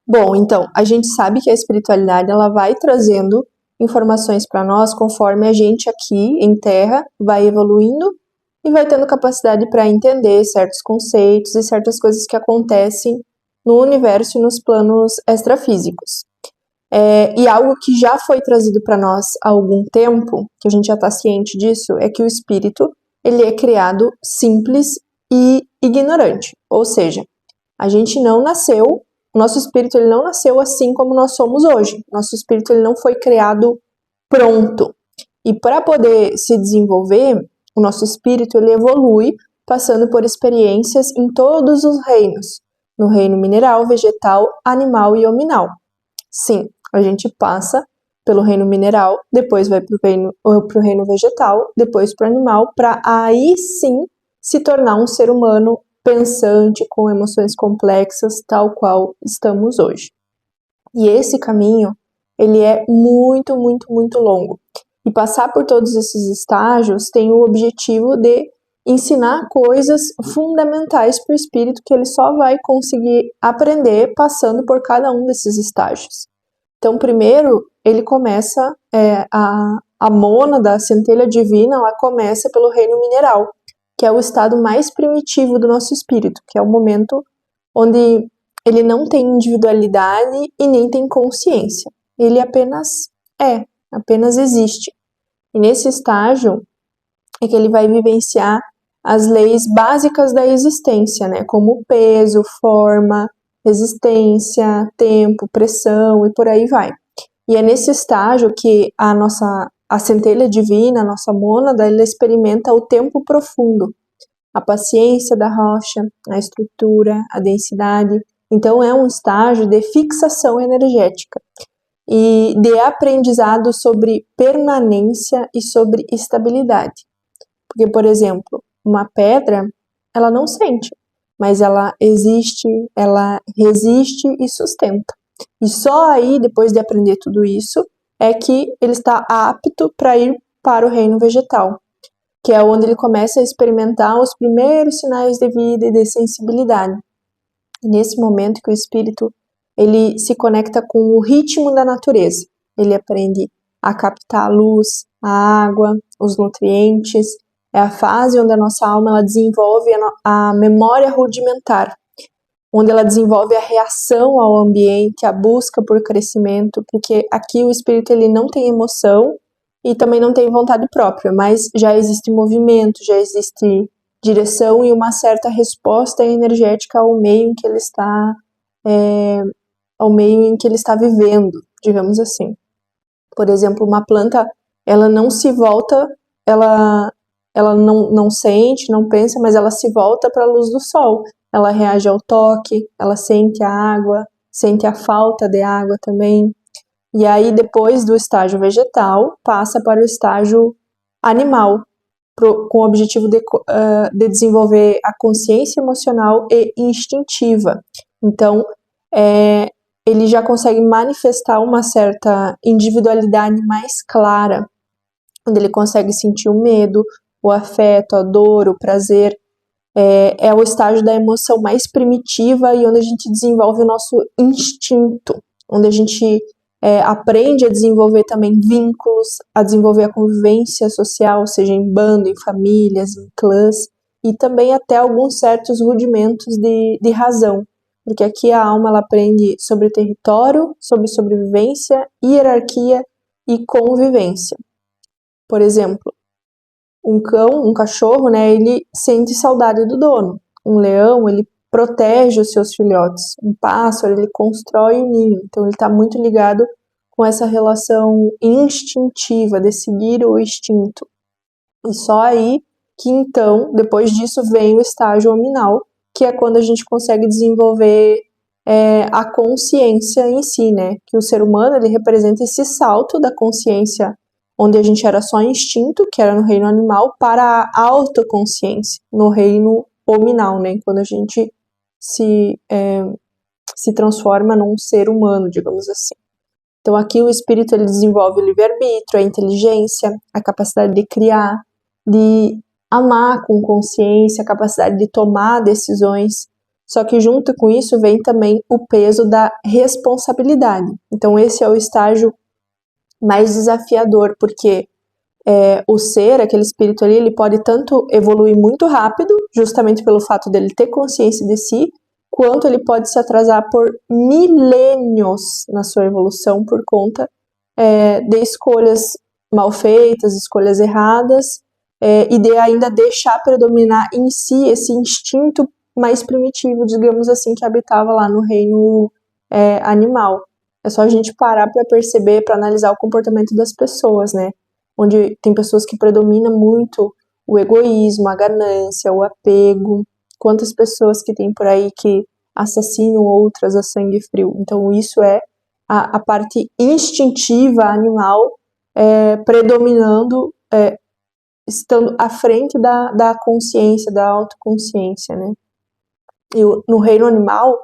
Bom, então, a gente sabe que a espiritualidade ela vai trazendo informações para nós conforme a gente aqui em Terra vai evoluindo e vai tendo capacidade para entender certos conceitos e certas coisas que acontecem no universo e nos planos extrafísicos. E algo que já foi trazido para nós há algum tempo, que a gente já está ciente disso, é que o espírito ele é criado simples e ignorante, ou seja, a gente não nasceu, o nosso espírito ele não nasceu assim como nós somos hoje. Nosso espírito ele não foi criado pronto. E para poder se desenvolver, o nosso espírito ele evolui passando por experiências em todos os reinos, no reino mineral, vegetal, animal e hominal. Sim, a gente passa pelo reino mineral, depois vai para o reino vegetal, depois para o animal, para aí sim se tornar um ser humano pensante, com emoções complexas, tal qual estamos hoje. E esse caminho, ele é muito, muito, muito longo. E passar por todos esses estágios tem o objetivo de ensinar coisas fundamentais para o espírito que ele só vai conseguir aprender passando por cada um desses estágios. Então, primeiro, ele começa, a mônada, a centelha divina, ela começa pelo reino mineral, que é o estado mais primitivo do nosso espírito, que é o momento onde ele não tem individualidade e nem tem consciência. Ele apenas apenas existe. E nesse estágio é que ele vai vivenciar as leis básicas da existência, né? Como peso, forma, resistência, tempo, pressão e por aí vai. E é nesse estágio que a centelha divina, a nossa mônada, ela experimenta o tempo profundo, a paciência da rocha, a estrutura, a densidade. Então é um estágio de fixação energética e de aprendizado sobre permanência e sobre estabilidade. Porque, por exemplo, uma pedra, ela não sente, mas ela existe, ela resiste e sustenta. E só aí, depois de aprender tudo isso, é que ele está apto para ir para o reino vegetal, que é onde ele começa a experimentar os primeiros sinais de vida e de sensibilidade. E nesse momento que o espírito ele se conecta com o ritmo da natureza. Ele aprende a captar a luz, a água, os nutrientes. É a fase onde a nossa alma ela desenvolve a memória rudimentar, onde ela desenvolve a reação ao ambiente, a busca por crescimento, porque aqui o espírito ele não tem emoção e também não tem vontade própria, mas já existe movimento, já existe direção e uma certa resposta energética ao meio em que ele está, ao meio em que ele está vivendo, digamos assim. Por exemplo, uma planta, ela não se volta, ela não sente, não pensa, mas ela se volta para a luz do sol. Ela reage ao toque, ela sente a água, sente a falta de água também. E aí, depois do estágio vegetal, passa para o estágio animal, com o objetivo de desenvolver a consciência emocional e instintiva. Então, ele já consegue manifestar uma certa individualidade mais clara, onde ele consegue sentir o medo, o afeto, a dor, o prazer. É o estágio da emoção mais primitiva e onde a gente desenvolve o nosso instinto, onde a gente aprende a desenvolver também vínculos, a desenvolver a convivência social, seja em bando, em famílias, em clãs, e também até alguns certos rudimentos de razão, porque aqui a alma ela aprende sobre território, sobre sobrevivência, hierarquia e convivência. Por exemplo, um cão, um cachorro, né, ele sente saudade do dono. Um leão, ele protege os seus filhotes. Um pássaro, ele constrói o ninho. Então, ele está muito ligado com essa relação instintiva, de seguir o instinto. E só aí que, então, depois disso, vem o estágio hominal, que é quando a gente consegue desenvolver a consciência em si, né? Que o ser humano, ele representa esse salto da consciência onde a gente era só instinto, que era no reino animal, para a autoconsciência, no reino hominal, né? Quando a gente se transforma num ser humano, digamos assim. Então aqui o espírito ele desenvolve o livre-arbítrio, a inteligência, a capacidade de criar, de amar com consciência, a capacidade de tomar decisões, Só que junto com isso vem também o peso da responsabilidade. Então esse é o estágio mais desafiador, porque o ser, aquele espírito ali, ele pode tanto evoluir muito rápido, justamente pelo fato dele ter consciência de si, quanto ele pode se atrasar por milênios na sua evolução por conta de escolhas mal feitas, escolhas erradas, e de ainda deixar predominar em si esse instinto mais primitivo, digamos assim, que habitava lá no reino animal. É só a gente parar para perceber, para analisar o comportamento das pessoas, né? Onde tem pessoas que predominam muito o egoísmo, a ganância, o apego. Quantas pessoas que tem por aí que assassinam outras a sangue frio. Então isso é a parte instintiva animal predominando, estando à frente da consciência, da autoconsciência, né? E no reino animal,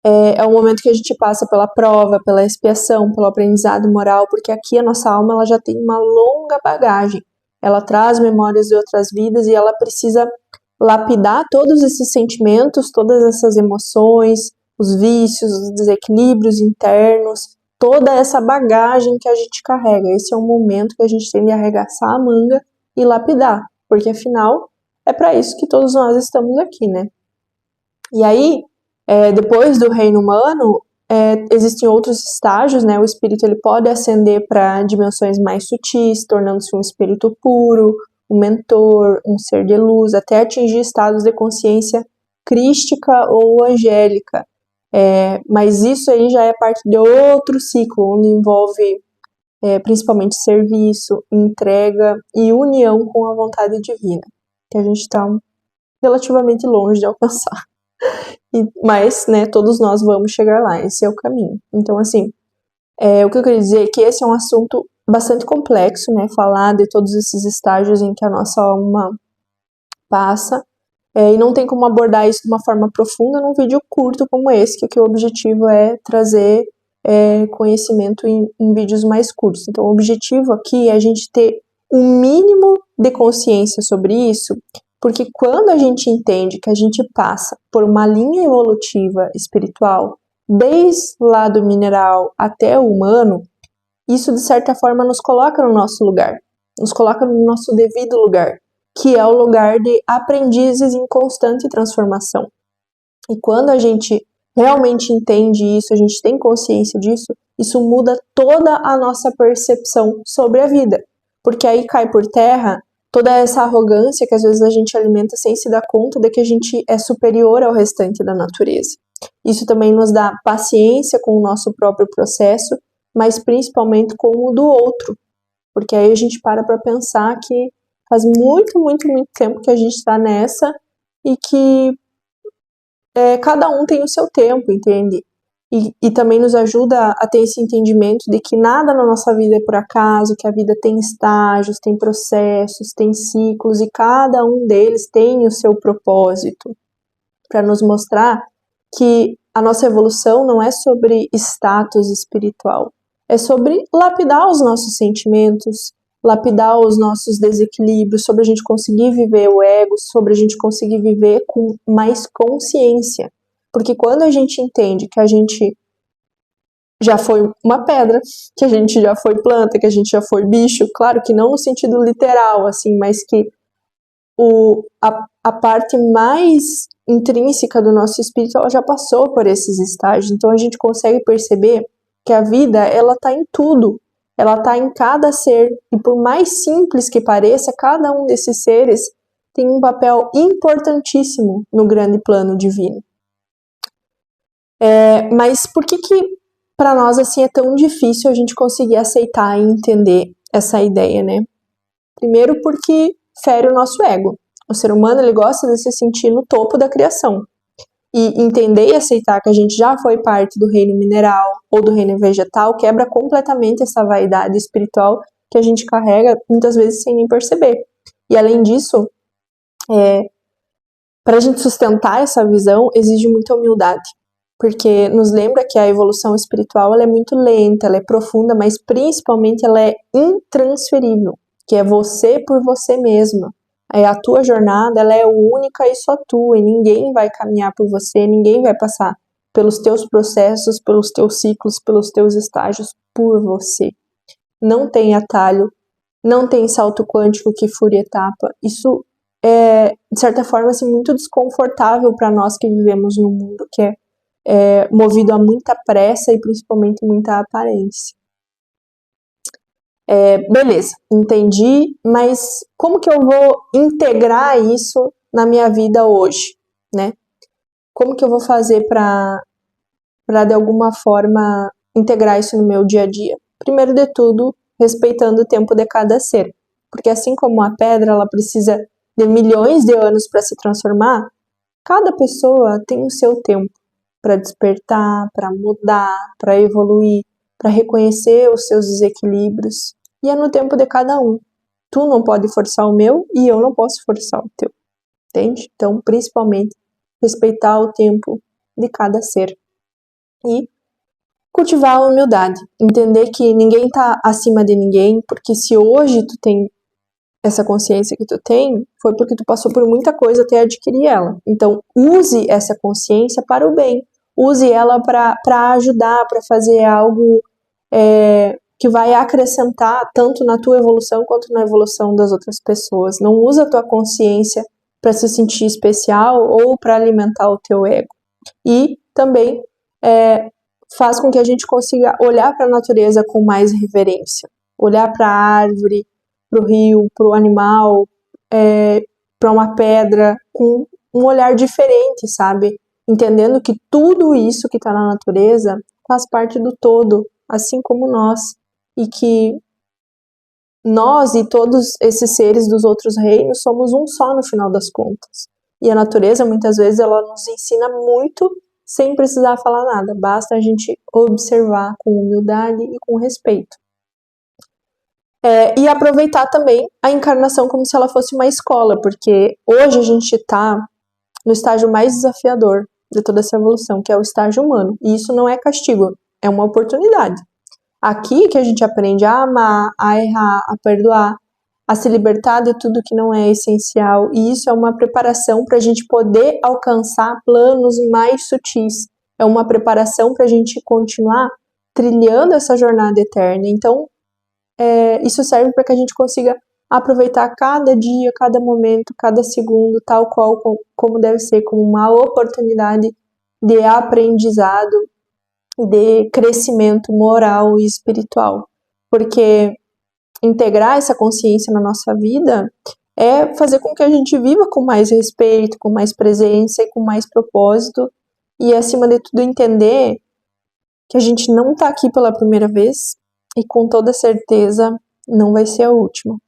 é o momento que a gente passa pela prova, pela expiação, pelo aprendizado moral, porque aqui a nossa alma ela já tem uma longa bagagem. Ela traz memórias de outras vidas e ela precisa lapidar todos esses sentimentos, todas essas emoções, os vícios, os desequilíbrios internos, toda essa bagagem que a gente carrega. Esse é o momento que a gente tem de arregaçar a manga e lapidar, porque afinal é para isso que todos nós estamos aqui, né? E aí, depois do reino humano, existem outros estágios, né? O espírito ele pode ascender para dimensões mais sutis, tornando-se um espírito puro, um mentor, um ser de luz, até atingir estados de consciência crística ou angélica. Mas isso aí já é parte de outro ciclo, onde envolve principalmente serviço, entrega e união com a vontade divina, que a gente está relativamente longe de alcançar. Mas, né, todos nós vamos chegar lá, esse é o caminho. Então, assim, o que eu queria dizer é que esse é um assunto bastante complexo, né, falar de todos esses estágios em que a nossa alma passa, e não tem como abordar isso de uma forma profunda num vídeo curto como esse, que o objetivo é trazer conhecimento em vídeos mais curtos. Então, o objetivo aqui é a gente ter um mínimo de consciência sobre isso, porque quando a gente entende que a gente passa por uma linha evolutiva espiritual, desde lá do mineral até o humano, isso de certa forma nos coloca no nosso lugar, nos coloca no nosso devido lugar, que é o lugar de aprendizes em constante transformação. E quando a gente realmente entende isso, a gente tem consciência disso, isso muda toda a nossa percepção sobre a vida, porque aí cai por terra toda essa arrogância que às vezes a gente alimenta sem se dar conta de que a gente é superior ao restante da natureza. Isso também nos dá paciência com o nosso próprio processo, mas principalmente com o do outro, porque aí a gente para pensar que faz muito, muito, muito tempo que a gente está nessa e que cada um tem o seu tempo, entende? E também nos ajuda a ter esse entendimento de que nada na nossa vida é por acaso, que a vida tem estágios, tem processos, tem ciclos, e cada um deles tem o seu propósito, para nos mostrar que a nossa evolução não é sobre status espiritual, é sobre lapidar os nossos sentimentos, lapidar os nossos desequilíbrios, sobre a gente conseguir viver o ego, sobre a gente conseguir viver com mais consciência. Porque quando a gente entende que a gente já foi uma pedra, que a gente já foi planta, que a gente já foi bicho, claro que não no sentido literal, assim, mas que a parte mais intrínseca do nosso espírito, ela já passou por esses estágios. Então a gente consegue perceber que a vida, ela tá em tudo. Ela tá em cada ser. E por mais simples que pareça, cada um desses seres tem um papel importantíssimo no grande plano divino. Mas por que para nós assim é tão difícil a gente conseguir aceitar e entender essa ideia, né? Primeiro porque fere o nosso ego. O ser humano, ele gosta de se sentir no topo da criação. E entender e aceitar que a gente já foi parte do reino mineral ou do reino vegetal quebra completamente essa vaidade espiritual que a gente carrega muitas vezes sem nem perceber. E além disso, para a gente sustentar essa visão, exige muita humildade. Porque nos lembra que a evolução espiritual ela é muito lenta, ela é profunda, mas principalmente ela é intransferível, que é você por você mesma. A tua jornada, ela é única e só tua, e ninguém vai caminhar por você, ninguém vai passar pelos teus processos, pelos teus ciclos, pelos teus estágios por você. Não tem atalho, não tem salto quântico que fure etapa. Isso é, de certa forma, assim, muito desconfortável para nós que vivemos num mundo que é movido a muita pressa e principalmente muita aparência. Beleza, entendi, mas como que eu vou integrar isso na minha vida hoje, né? Como que eu vou fazer para de alguma forma integrar isso no meu dia a dia? Primeiro de tudo, respeitando o tempo de cada ser, porque assim como a pedra, ela precisa de milhões de anos para se transformar, cada pessoa tem o seu tempo para despertar, para mudar, para evoluir, para reconhecer os seus desequilíbrios. E é no tempo de cada um. Tu não pode forçar o meu e eu não posso forçar o teu. Entende? Então, principalmente, respeitar o tempo de cada ser. E cultivar a humildade. Entender que ninguém está acima de ninguém, porque se hoje tu tem essa consciência que tu tem, foi porque tu passou por muita coisa até adquirir ela. Então, use essa consciência para o bem. Use ela para ajudar, para fazer algo que vai acrescentar tanto na tua evolução quanto na evolução das outras pessoas. Não usa a tua consciência para se sentir especial ou para alimentar o teu ego. E também faz com que a gente consiga olhar para a natureza com mais reverência. Olhar para a árvore, para o rio, para o animal, para uma pedra, com um olhar diferente, sabe? Entendendo que tudo isso que está na natureza faz parte do todo, assim como nós. E que nós e todos esses seres dos outros reinos somos um só no final das contas. E a natureza, muitas vezes, ela nos ensina muito sem precisar falar nada. Basta a gente observar com humildade e com respeito. E aproveitar também a encarnação como se ela fosse uma escola, porque hoje a gente está no estágio mais desafiador de toda essa evolução, que é o estágio humano. E isso não é castigo, é uma oportunidade. Aqui que a gente aprende a amar, a errar, a perdoar, a se libertar de tudo que não é essencial. E isso é uma preparação para a gente poder alcançar planos mais sutis. É uma preparação para a gente continuar trilhando essa jornada eterna. Então, isso serve para que a gente consiga aproveitar cada dia, cada momento, cada segundo, tal qual como deve ser, como uma oportunidade de aprendizado, de crescimento moral e espiritual. Porque integrar essa consciência na nossa vida é fazer com que a gente viva com mais respeito, com mais presença e com mais propósito. E, acima de tudo, entender que a gente não está aqui pela primeira vez e, com toda certeza, não vai ser a última.